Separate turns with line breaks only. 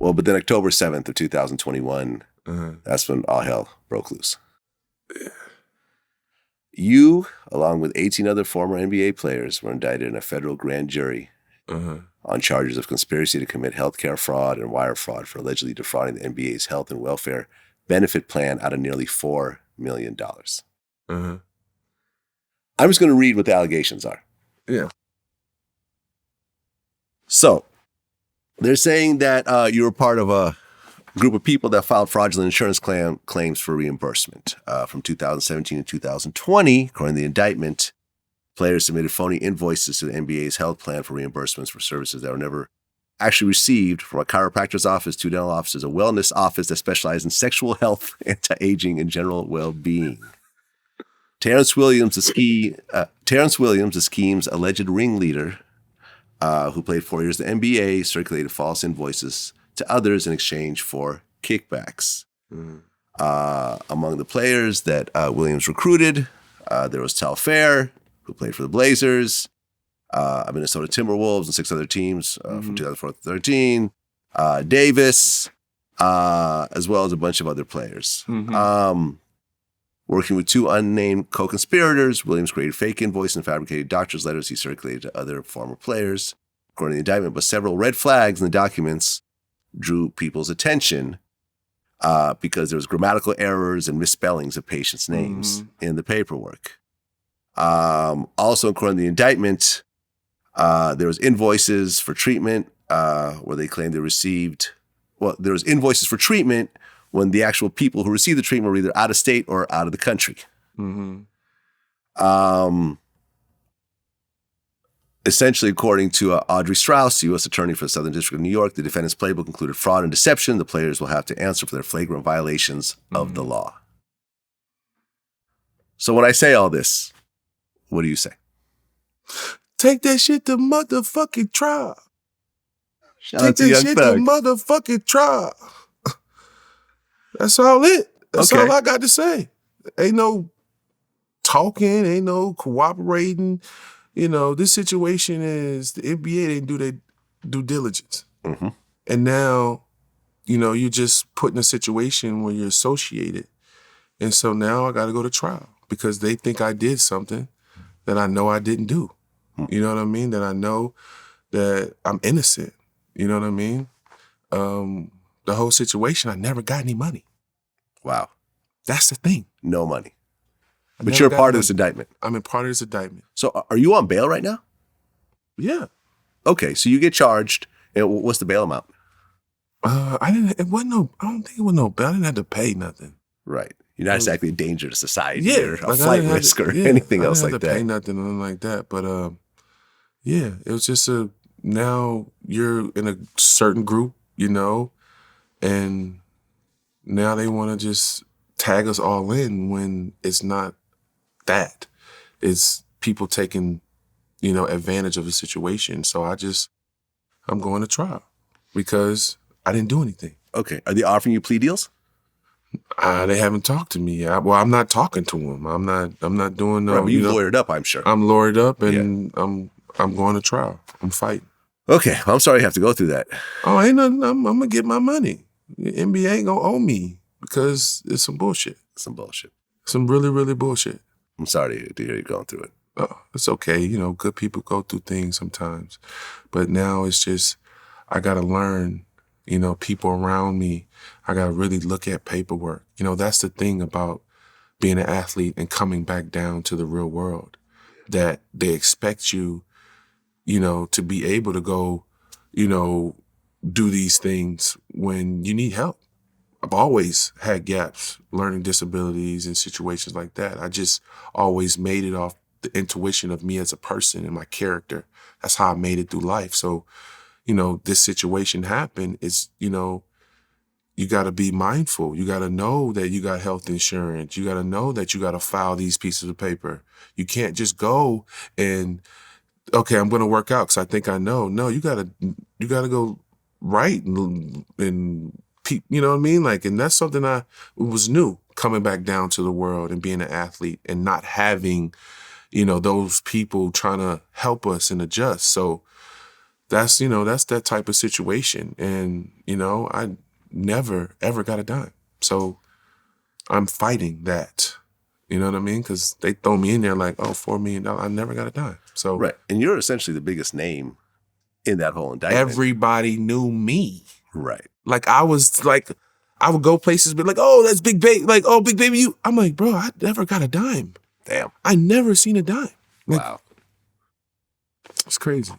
Well, but then October 7th of 2021, that's when all hell broke loose.
Yeah.
You, along with 18 other former NBA players, were indicted in a federal grand jury on charges of conspiracy to commit healthcare fraud and wire fraud for allegedly defrauding the NBA's health and welfare benefit plan out of nearly $4 million. I'm just going to read what the allegations are.
Yeah.
So, they're saying that you were part of a group of people that filed fraudulent insurance claims for reimbursement. From 2017 to 2020, according to the indictment, players submitted phony invoices to the NBA's health plan for reimbursements for services that were never actually received, from a chiropractor's office to dental offices, a wellness office that specialized in sexual health, anti-aging, and general well-being. Terrence Williams, the scheme's alleged ringleader, who played 4 years in the NBA, circulated false invoices to others in exchange for kickbacks. Among the players that Williams recruited, there was Tal Fair, who played for the Blazers, Minnesota Timberwolves, and 6 other teams from 2004 to 2013, Davis, as well as a bunch of other players. Working with 2 unnamed co-conspirators, Williams created fake invoices and fabricated doctor's letters he circulated to other former players, according to the indictment. But several red flags in the documents drew people's attention because there was grammatical errors and misspellings of patients' names in the paperwork. Also, according to the indictment, there was invoices for treatment where they claimed they received, there was invoices for treatment when the actual people who received the treatment were either out of state or out of the country. Essentially, according to Audrey Strauss, U.S. Attorney for the Southern District of New York, the defendant's playbook included fraud and deception. The players will have to answer for their flagrant violations of the law. So when I say all this, what do you say?
Take that shit to motherfucking trial.
Take
that shit to motherfucking trial. That's all it. That's all I got to say. Ain't no talking, ain't no cooperating. You know, this situation is the NBA didn't do their due diligence. And now, you know, you're just put in a situation where you're associated. And so now I got to go to trial because they think I did something that I know I didn't do. You know what I mean? That I know that I'm innocent. You know what I mean? The whole situation, I never got any money.
Wow.
That's the thing.
No money. But you're a part of this indictment.
I'm a part of this indictment.
So are you on bail right now?
Yeah.
Okay, so you get charged. And what's the bail amount?
I don't think it was no bail. I didn't have to pay nothing.
Right. You're not exactly a danger to society or a
like
flight risk or anything else like that.
I didn't have to pay nothing or nothing like that. But yeah, it was just now you're in a certain group, you know, and now they want to just tag us all in when it's not that. It's people taking, you know, advantage of the situation. So I'm going to trial because I didn't do anything.
Okay. Are they offering you plea deals?
They haven't talked to me yet. Well, I'm not talking to them. I'm not doing no.
Right, well, you've lawyered up, I'm sure.
I'm lawyered up, and I'm going to trial. I'm fighting.
Okay. Well, I'm sorry you have to go through that.
Oh, ain't nothing. I'm gonna get my money. The NBA ain't gonna owe me because it's some bullshit.
Some bullshit.
Some really, really bullshit.
I'm sorry to hear you going through it.
Oh, it's okay. You know, good people go through things sometimes. But now it's just, I got to learn, you know, people around me. I got to really look at paperwork. You know, that's the thing about being an athlete and coming back down to the real world, that they expect you, you know, to be able to go, you know, do these things when you need help. I've always had gaps, learning disabilities and situations like that. I just always made it off the intuition of me as a person and my character. That's how I made it through life. So, you know, this situation happened. It's, you know, you got to be mindful. You got to know that you got health insurance. You got to know that you got to file these pieces of paper. You can't just go and, okay, I'm going to work out because I think I know. No, you got to go right and you know what I mean? Like, and that's something it was new, coming back down to the world and being an athlete and not having, you know, those people trying to help us and adjust. So that's, you know, that's that type of situation. And, you know, I never, ever got a dime. So I'm fighting that. You know what I mean? Because they throw me in there like, oh, $4 million. I never got a dime. So
Right. And you're essentially the biggest name in that whole indictment.
everybody knew me.
Right.
Like I was like, I would go places, be like, oh, that's Big Baby. Like, oh, Big Baby, you. I'm like, bro, I never got a dime.
Damn.
I never seen a dime. Like,
Wow.
it's crazy.